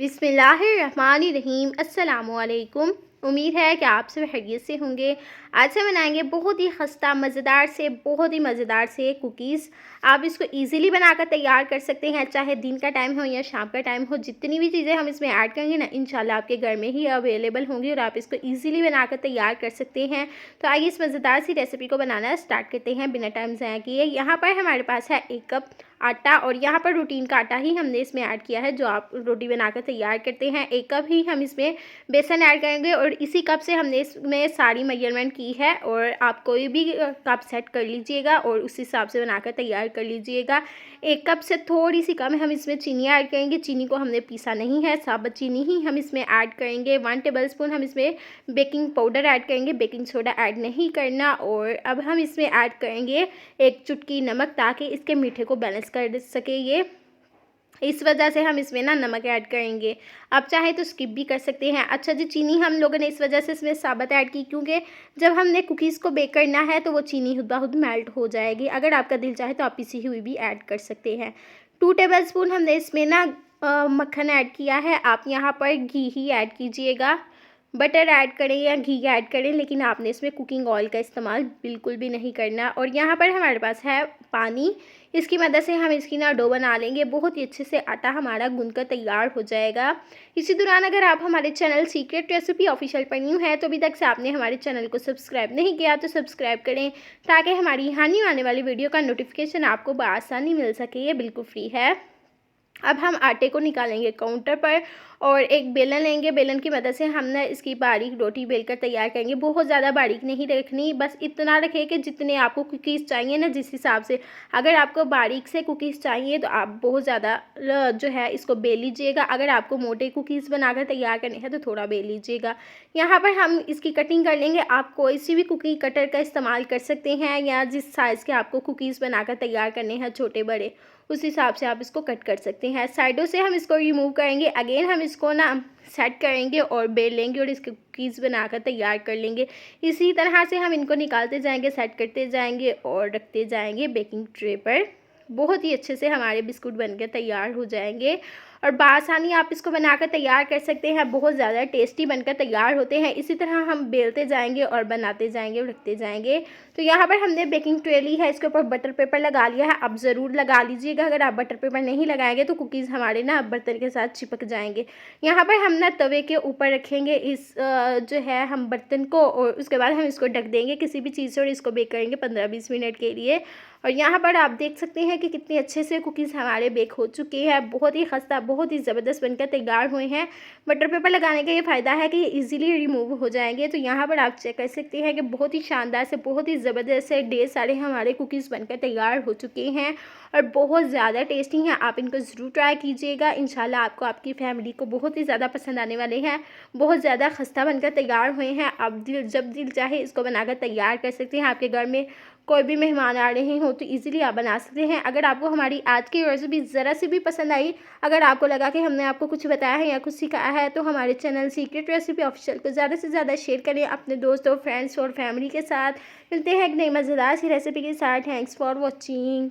बिस्मिल्लाहिर्रहमानिर्रहीम। अस्सलामुअलैकुम। उम्मीद है कि आप सब खैरियत से होंगे। आज से बनाएंगे बहुत ही खस्ता मज़ेदार से कुकीज़। आप इसको इजीली बनाकर तैयार कर सकते हैं, चाहे दिन का टाइम हो या शाम का टाइम हो। जितनी भी चीज़ें हम इसमें ऐड करेंगे ना, इंशाल्लाह आपके घर में ही अवेलेबल होंगी और आप इसको इजीली बनाकर तैयार कर सकते हैं। तो आइए इस मज़ेदार सी रेसिपी को बनाना स्टार्ट करते हैं बिना टाइम ज़ाया किए। यहाँ पर हमारे पास है 1 कप आटा और यहाँ पर रूटीन का आटा ही हमने इसमें ऐड किया है, जो आप रोटी बनाकर तैयार करते हैं। 1 कप ही हम इसमें बेसन ऐड करेंगे और इसी कप से हमने इसमें सारी मेजरमेंट की है। और आप कोई भी कप सेट कर लीजिएगा और उस हिसाब से बनाकर तैयार कर लीजिएगा। 1 कप से थोड़ी सी कम हम इसमें चीनी ऐड करेंगे। चीनी को हमने पीसा नहीं है, साबुत चीनी ही हम इसमें ऐड करेंगे। 1 टेबलस्पून हम इसमें बेकिंग पाउडर ऐड करेंगे, बेकिंग सोडा ऐड नहीं करना। और अब हम इसमें ऐड करेंगे 1 चुटकी नमक, ताकि इसके मीठे को बैलेंस कर सके ये। इस वजह से हम इसमें ना नमक ऐड करेंगे। आप चाहे तो स्किप भी कर सकते हैं। अच्छा जी, चीनी हम लोगों ने इस वजह से इसमें साबुत ऐड की, क्योंकि जब हमने कुकीज़ को बेक करना है तो वो चीनी खुद ब खुद मेल्ट हो जाएगी। अगर आपका दिल चाहे तो आप पिसी हुई भी ऐड कर सकते हैं। 2 टेबलस्पून हमने इसमें ना मक्खन ऐड किया है। आप यहाँ पर घी ही ऐड कीजिएगा। बटर ऐड करें या घी ऐड करें, लेकिन आपने इसमें कुकिंग ऑयल का इस्तेमाल बिल्कुल भी नहीं करना। और यहाँ पर हमारे पास है पानी। इसकी मदद से हम इसकी ना डो बना लेंगे। बहुत ही अच्छे से आटा हमारा गूंथकर तैयार हो जाएगा। इसी दौरान अगर आप हमारे चैनल सीक्रेट रेसिपी ऑफिशियल पर न्यू है तो अभी तक से आपने हमारे चैनल को सब्सक्राइब नहीं किया तो सब्सक्राइब करें, ताकि हमारी आने वाली वीडियो का नोटिफिकेशन आपको बआसानी मिल सके। ये बिल्कुल फ्री है। अब हम आटे को निकालेंगे काउंटर पर और एक बेलन लेंगे। बेलन की मदद से हम ना इसकी बारीक रोटी बेलकर तैयार करेंगे। बहुत ज़्यादा बारीक नहीं रखनी, बस इतना रखें कि जितने आपको कुकीज़ चाहिए ना, जिस हिसाब से। अगर आपको बारीक से कुकीज़ चाहिए तो आप बहुत ज़्यादा जो है इसको बेल लीजिएगा। अगर आपको मोटे कुकीज़ बनाकर तैयार करने हैं तो थोड़ा बेल लीजिएगा। यहाँ पर हम इसकी कटिंग कर लेंगे। आप कोई सी भी कुकी कटर का इस्तेमाल कर सकते हैं, या जिस साइज़ के आपको कुकीज़ बनाकर तैयार करने हैं, छोटे बड़े, उस हिसाब से आप इसको कट कर सकते हैं। साइडों से हम इसको रिमूव करेंगे। अगेन हम इसको ना सेट करेंगे और बेल लेंगे और इसके कुकीज़ बनाकर तैयार कर लेंगे। इसी तरह से हम इनको निकालते जाएंगे, सेट करते जाएंगे और रखते जाएंगे बेकिंग ट्रे पर। बहुत ही अच्छे से हमारे बिस्कुट बनकर तैयार हो जाएंगे और बआसानी आप इसको बनाकर तैयार कर सकते हैं। बहुत ज़्यादा टेस्टी बनकर तैयार होते हैं। इसी तरह हम बेलते जाएंगे और बनाते जाएंगे और रखते जाएंगे। तो यहाँ पर हमने बेकिंग ट्रे ली है, इसके ऊपर बटर पेपर लगा लिया है। आप ज़रूर लगा लीजिएगा। अगर आप बटर पेपर नहीं लगाएंगे तो कुकीज़ हमारे ना बर्तन के साथ चिपक जाएंगे। यहाँ पर हम ना तवे के ऊपर रखेंगे इस जो है हम बर्तन को, और उसके बाद हम इसको ढक देंगे किसी भी चीज़ से और इसको बेक करेंगे 15-20 मिनट के लिए। और यहाँ पर आप देख सकते हैं कि कितने अच्छे से कुकीज़ हमारे बेक हो चुके हैं। बहुत ही खस्ता, बहुत ही ज़बरदस्त बनकर तैयार हुए हैं। बटर पेपर लगाने का ये फ़ायदा है कि ये इजीली रिमूव हो जाएंगे। तो यहाँ पर आप चेक कर सकते हैं कि बहुत ही शानदार से, बहुत ही ज़बरदस्त से ढेर सारे हमारे कुकीज़ बनकर तैयार हो चुके हैं और बहुत ज़्यादा टेस्टी हैं। आप इनको ज़रूर ट्राई कीजिएगा। इंशाल्लाह आपको, आपकी फैमिली को बहुत ही ज़्यादा पसंद आने वाले हैं। बहुत ज़्यादा खस्ता बनकर तैयार हुए हैं। आप जब दिल चाहे इसको बनाकर तैयार कर सकते हैं। आपके घर में कोई भी मेहमान आ रहे हो तो इजीली आप बना सकते हैं। अगर आपको हमारी आज की रेसिपी ज़रा सी भी पसंद आई, अगर आपको लगा कि हमने आपको कुछ बताया है या कुछ सिखाया है, तो हमारे चैनल सीक्रेट रेसिपी ऑफिशियल को ज़्यादा से ज़्यादा शेयर करें अपने दोस्तों, फ्रेंड्स और फैमिली के साथ। मिलते हैं एक नई मज़ेदार सी रेसिपी के साथ। Thanks for watching.